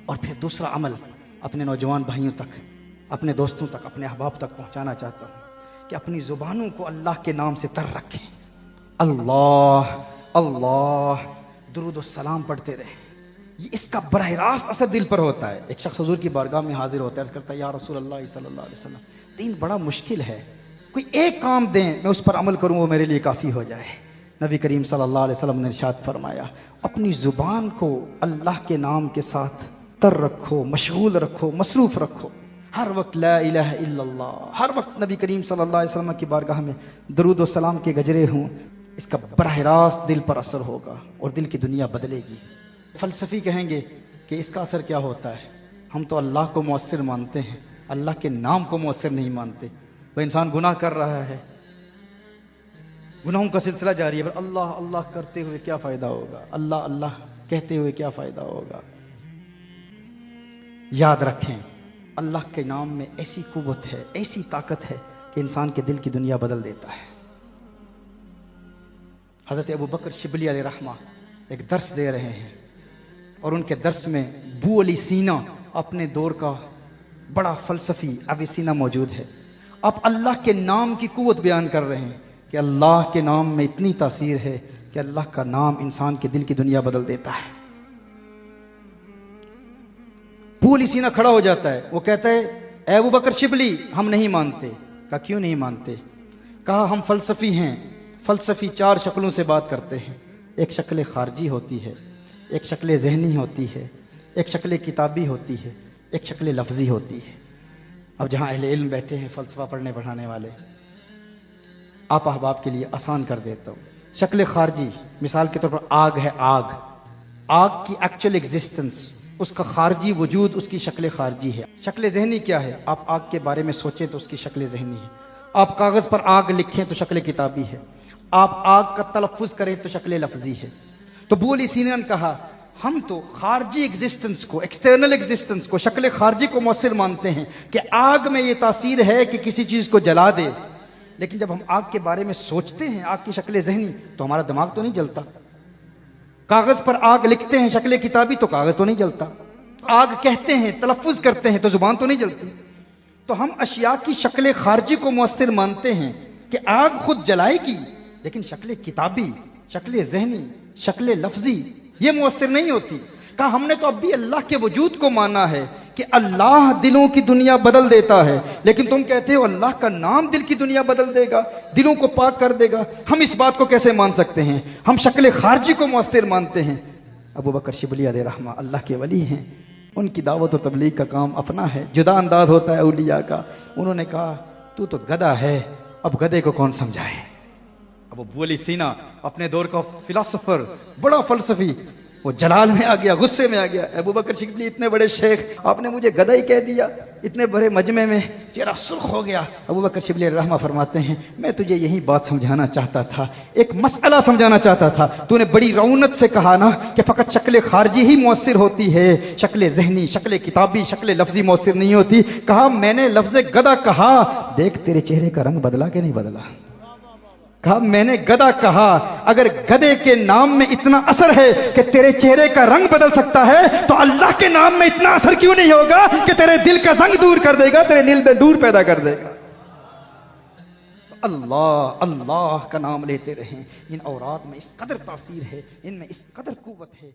और फिर दूसरा अमल अपने नौजवान भाइयों तक, अपने दोस्तों तक, अपने अहबाब तक पहुंचाना चाहता हूं कि अपनी ज़ुबानों को अल्लाह के नाम से तर रखें। अल्लाह अल्लाह दुरूद और सलाम पढ़ते रहें। ये इसका बराह रास्त असर दिल पर होता है। एक शख्स हुजूर की बारगाह में हाजिर होता है, अर्ज़ करता है या रसूल अल्लाह सल्लल्लाहु अलैहि वसल्लम, दीन बड़ा मुश्किल है, कोई एक काम दें मैं उस पर अमल करूं, वो मेरे लिए काफ़ी हो जाए। नबी करीम सल्लल्लाहु अलैहि वसल्लम ने इरशाद फरमाया, अपनी ज़ुबान को अल्लाह के नाम के साथ तर रखो, मशगूल रखो, मसरूफ़ रखो। हर वक्त ला इलाहा इल्लल्लाह, हर वक्त नबी करीम सल्लल्लाहु अलैहि वसल्लम की बारगाह में दरूद और सलाम के गजरे हों। इसका बराह रास्त दिल पर असर होगा और दिल की दुनिया बदलेगी। फ़लसफ़ी कहेंगे कि इसका असर क्या होता है, हम तो अल्लाह को मौसर मानते हैं, अल्लाह के नाम को मौसर नहीं मानते। वह इंसान गुनाह कर रहा है, गुनाहों का सिलसिला जारी है, पर अल्लाह अल्लाह करते हुए क्या फ़ायदा होगा, अल्लाह अल्लाह कहते हुए क्या फ़ायदा होगा। याद रखें, अल्लाह के नाम में ऐसी कुव्वत है, ऐसी ताकत है कि इंसान के दिल की दुनिया बदल देता है। हज़रत अबू बकर शिबली अलैहिर्रहमा एक दर्स दे रहे हैं और उनके दर्स में अबू अली सीना अपने दौर का बड़ा फ़लसफ़ी अविसीना मौजूद है। आप अल्लाह के नाम की कुव्वत बयान कर रहे हैं कि अल्लाह के नाम में इतनी तासीर है कि अल्लाह का नाम इंसान के दिल की दुनिया बदल देता है। अबू अली सीना खड़ा हो जाता है, वो कहता है ए अबू बकर शिबली, हम नहीं मानते। कहा क्यों नहीं मानते? कहा हम फ़लसफ़ी हैं, फ़लसफ़ी चार शक्लों से बात करते हैं। एक शक्ल खारजी होती है, एक शक्ल ज़हनी होती है, एक शक्ल किताबी होती है, एक शक्ल लफ्ज़ी होती है। अब जहाँ अहले इल्म बैठे हैं, फ़लसफ़ा पढ़ने पढ़ाने वाले, आप अहबाब के लिए आसान कर देता हूँ। शक्ल खारजी मिसाल के तौर पर आग है, आग, आग की एक्चुअल एग्जिस्टेंस, उसका खारजी वजूद, उसकी शक्ल खारजी है। शक्ल ज़हनी क्या है? आप आग के बारे में सोचें तो उसकी शक्ल ज़हनी है। आप कागज़ पर आग लिखें तो शक्ल किताबी है। आप आग का तलफ़ुज़ करें तो शक्ल लफ्ज़ी है। तो अबू अली सीना ने कहा हम तो खारजी एग्जिस्टेंस को, एक्सटर्नल एग्जिस्टेंस को, शक्ल खारजी को मौसर मानते हैं कि आग में ये तासीर है कि किसी चीज़ को जला दे, लेकिन जब हम आग के बारे में सोचते हैं, आग की शक्ल ज़हनी, तो हमारा दिमाग तो नहीं जलता। कागज़ पर आग लिखते हैं शक्ल किताबी, तो कागज़ तो नहीं जलता। आग कहते हैं, तलफ़ुज़ करते हैं, तो ज़ुबान तो नहीं जलती। तो हम अशिया की शक्ल खारजी को मौसर मानते हैं कि आग खुद जलाएगी, लेकिन शक्ल किताबी, शक्ल ज़हनी, शक्ल लफ्ज़ी ये मौसर नहीं होती। कहा हमने तो अब भी अल्लाह के वजूद को माना है कि अल्लाह दिलों की दुनिया बदल देता है, लेकिन तुम कहते हो अल्लाह का नाम दिल की दुनिया बदल देगा, दिलों को पाक कर देगा। हम इस बात को कैसे मान सकते हैं? हम शक्ल खारजी को मौसर मानते हैं। अबू बकर शिबली अलैहिर्रहमा अल्लाह के वली हैं, उनकी दावत और तबलीग का काम अपना है, जुदा अंदाज होता है औलिया का। उन्होंने कहा तू तो गधा है, अब गधे को कौन समझाए। अब अबू अली सीना अपने दौर का फिलोसोफर, बड़ा फलसफी, वो जलाल में आ गया, गुस्से में आ गया। अबू बकर शिबली इतने बड़े शेख, आपने मुझे गधा ही कह दिया। इतने बड़े मजमे में चेहरा सुर्ख हो गया। अबू बकर शिबली रहमा फरमाते हैं मैं तुझे यही बात समझाना चाहता था, एक मसला समझाना चाहता था। तूने बड़ी रौनक से कहा ना कि फ़कत शक्ल खारजी ही मौसर होती है, शक्ल ज़हनी, शक्ल किताबी, शक्ल लफ्ज़ी मौसर नहीं होती। कहा मैंने लफ्ज़ गधा कहा, देख तेरे चेहरे का रंग बदला कि नहीं बदला। कहा मैंने गधा कहा, अगर गधे के नाम में इतना असर है कि तेरे चेहरे का रंग बदल सकता है, तो अल्लाह के नाम में इतना असर क्यों नहीं होगा कि तेरे दिल का जंग दूर कर देगा, तेरे दिल में नूर पैदा कर देगा। तो अल्लाह अल्लाह का नाम लेते रहें। इन औरात में इस कदर तासीर है, इनमें इस कदर कुव्वत है।